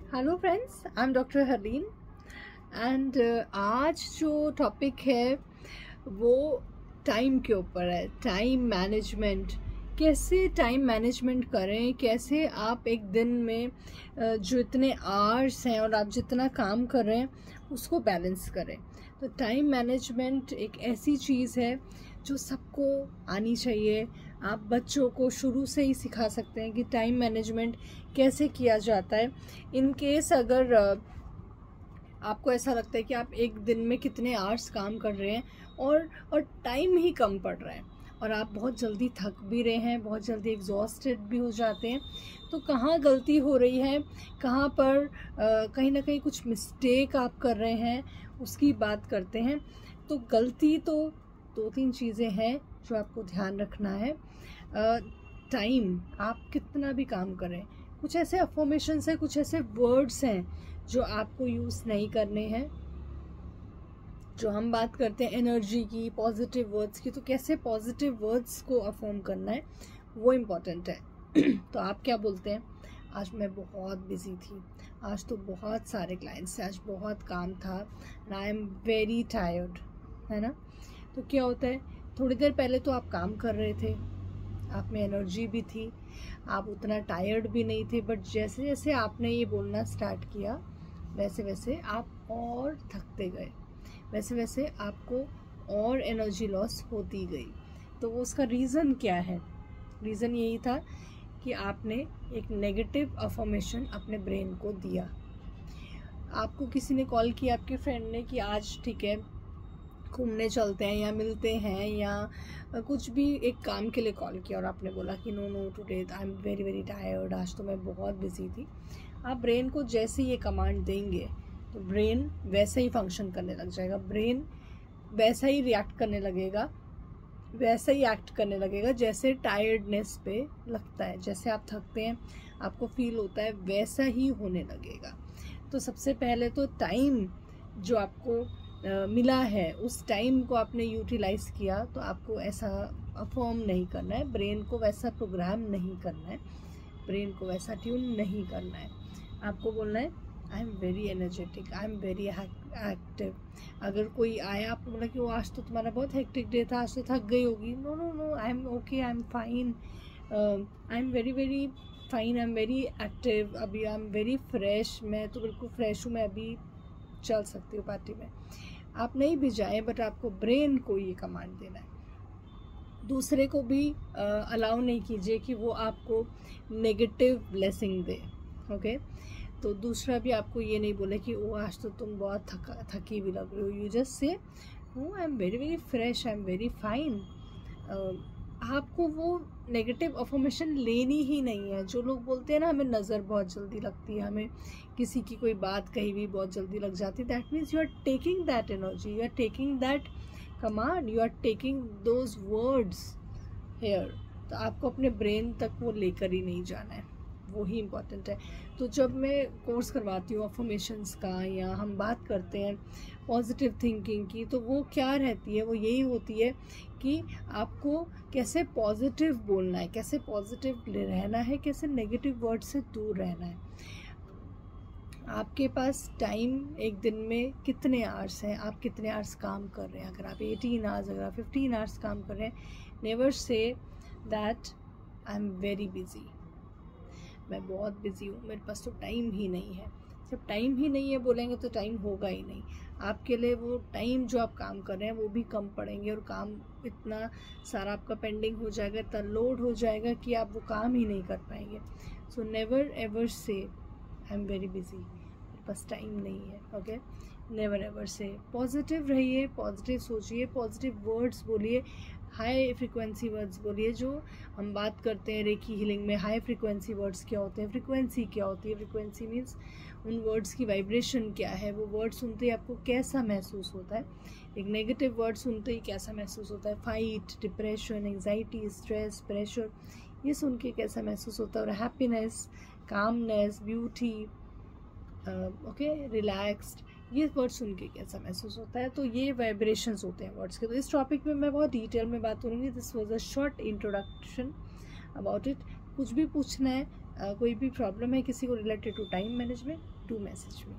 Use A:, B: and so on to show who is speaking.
A: Hello friends, I am doctor Harleen and आज जो topic है वो टाइम के ऊपर है। टाइम मैनेजमेंट, कैसे टाइम मैनेजमेंट करें, कैसे आप एक दिन में जो इतने आवर्स हैं और आप जितना काम कर रहे हैं उसको बैलेंस करें। तो टाइम मैनेजमेंट एक ऐसी चीज़ है जो सबको आनी चाहिए। आप बच्चों को शुरू से ही सिखा सकते हैं कि टाइम मैनेजमेंट कैसे किया जाता है। इन केस अगर आपको ऐसा लगता है कि आप एक दिन में कितने आवर्स काम कर रहे हैं और टाइम ही कम पड़ रहा है और आप बहुत जल्दी थक भी रहे हैं, बहुत जल्दी एग्जॉस्टेड भी हो जाते हैं, तो कहाँ गलती हो रही है, कहाँ पर कहीं ना कहीं कुछ मिस्टेक आप कर रहे हैं, उसकी बात करते हैं। तो गलती तो दो तीन चीज़ें हैं जो आपको ध्यान रखना है। टाइम, आप कितना भी काम करें, कुछ ऐसे अफर्मेशंस हैं, कुछ ऐसे वर्ड्स हैं जो आपको यूज़ नहीं करने हैं। जो हम बात करते हैं एनर्जी की, पॉजिटिव वर्ड्स की, तो कैसे पॉजिटिव वर्ड्स को अफर्म करना है वो इम्पॉर्टेंट है। तो आप क्या बोलते हैं, आज मैं बहुत बिजी थी, आज तो बहुत सारे क्लाइंट्स थे, आज बहुत काम था, आई एम वेरी टायर्ड, है ना। तो क्या होता है, थोड़ी देर पहले तो आप काम कर रहे थे, आप में एनर्जी भी थी, आप उतना टायर्ड भी नहीं थे, बट जैसे जैसे आपने ये बोलना स्टार्ट किया वैसे वैसे आप और थकते गए, वैसे वैसे आपको और एनर्जी लॉस होती गई। तो वो उसका रीज़न क्या है? रीज़न यही था कि आपने एक नेगेटिव अफर्मेशन अपने ब्रेन को दिया। आपको किसी ने कॉल किया, आपके फ्रेंड ने, कि आज ठीक है घूमने चलते हैं या मिलते हैं या कुछ भी एक काम के लिए कॉल किया और आपने बोला कि no today I am very very tired, आज तो मैं बहुत बिजी थी। आप ब्रेन को जैसे ये कमांड देंगे तो ब्रेन वैसे ही फंक्शन करने लग जाएगा, ब्रेन वैसा ही रिएक्ट करने लगेगा, वैसा ही एक्ट करने लगेगा जैसे टायर्डनेस पे लगता है, जैसे आप थकते हैं आपको फील होता है वैसा ही होने लगेगा। तो सबसे पहले तो टाइम जो आपको मिला है उस टाइम को आपने यूटिलाइज किया, तो आपको ऐसा अफर्म नहीं करना है, ब्रेन को वैसा प्रोग्राम नहीं करना है, ब्रेन को वैसा ट्यून नहीं करना है। आपको बोलना है आई am very energetic, I am very active. अगर कोई आया, आपको बोला कि वो आज तो तुम्हारा बहुत हेक्टिक डे था, आज तो थक गई होगी, no no no, I am okay, I am fine, I am very very fine, I am very active, अभी आई एम वेरी फ्रेश, मैं तो बिल्कुल फ्रेश हूँ, मैं अभी चल सकती हूँ पार्टी में। आप नहीं भी जाए बट आपको ब्रेन को ये कमांड देना है। दूसरे को भी अलाउ नहीं कीजिए कि वो आपको नेगेटिव ब्लेसिंग दे, ओके। तो दूसरा भी आपको ये नहीं बोले कि ओ आज तो तुम बहुत थकी भी लग रही हो, you just say oh I am very very fresh, I am very fine. आपको वो नेगेटिव अफर्मेशन लेनी ही नहीं है। जो लोग बोलते हैं ना हमें नज़र बहुत जल्दी लगती है, हमें किसी की कोई बात कही भी बहुत जल्दी लग जाती है, that means you are taking that energy, you are taking that command, you are taking those words here. तो आपको अपने ब्रेन तक वो लेकर ही नहीं जाना है, वो ही इम्पॉर्टेंट है। तो जब मैं कोर्स करवाती हूँ अफर्मेशंस का या हम बात करते हैं पॉजिटिव थिंकिंग की, तो वो क्या रहती है, वो यही होती है कि आपको कैसे पॉजिटिव बोलना है, कैसे पॉजिटिव रहना है, कैसे नेगेटिव वर्ड से दूर रहना है। आपके पास टाइम एक दिन में कितने आवर्स हैं, आप कितने आवर्स काम कर रहे हैं। अगर आप 18 आवर्स, अगर आप 15 आवर्स काम कर रहे हैं, never say that I am very busy, मैं बहुत बिजी हूँ, मेरे पास तो टाइम ही नहीं है। जब टाइम ही नहीं है बोलेंगे तो टाइम होगा ही नहीं आपके लिए। वो टाइम जो आप काम कर रहे हैं वो भी कम पड़ेंगे और काम इतना सारा आपका पेंडिंग हो जाएगा, इतना लोड हो जाएगा कि आप वो काम ही नहीं कर पाएंगे। सो नेवर एवर से आई एम वेरी बिजी, मेरे पास टाइम नहीं है, ओके। नेवर एवर से पॉजिटिव रहिए, पॉजिटिव सोचिए, पॉजिटिव वर्ड्स बोलिए, हाई फ्रिक्वेंसी वर्ड्स बोलिए। जो हम बात करते हैं रेकी हीलिंग में, हाई फ्रिक्वेंसी वर्ड्स क्या होते हैं, फ्रिक्वेंसी क्या होती है, फ्रिक्वेंसी मीन्स उन वर्ड्स की वाइब्रेशन क्या है, वो वर्ड सुनते ही आपको कैसा महसूस होता है। एक नेगेटिव वर्ड सुनते ही कैसा महसूस होता है, fight, depression, anxiety, stress, pressure, ये सुन के कैसा महसूस होता है। और happiness, calmness, beauty, okay, relaxed, ये वर्ड सुन के कैसा महसूस होता है। तो ये वाइब्रेशंस होते हैं वर्ड्स के। तो इस टॉपिक में मैं बहुत डिटेल में बात करूँगी। This was a short introduction about it. कुछ भी पूछना है कोई भी प्रॉब्लम है किसी को related to time management, do message me.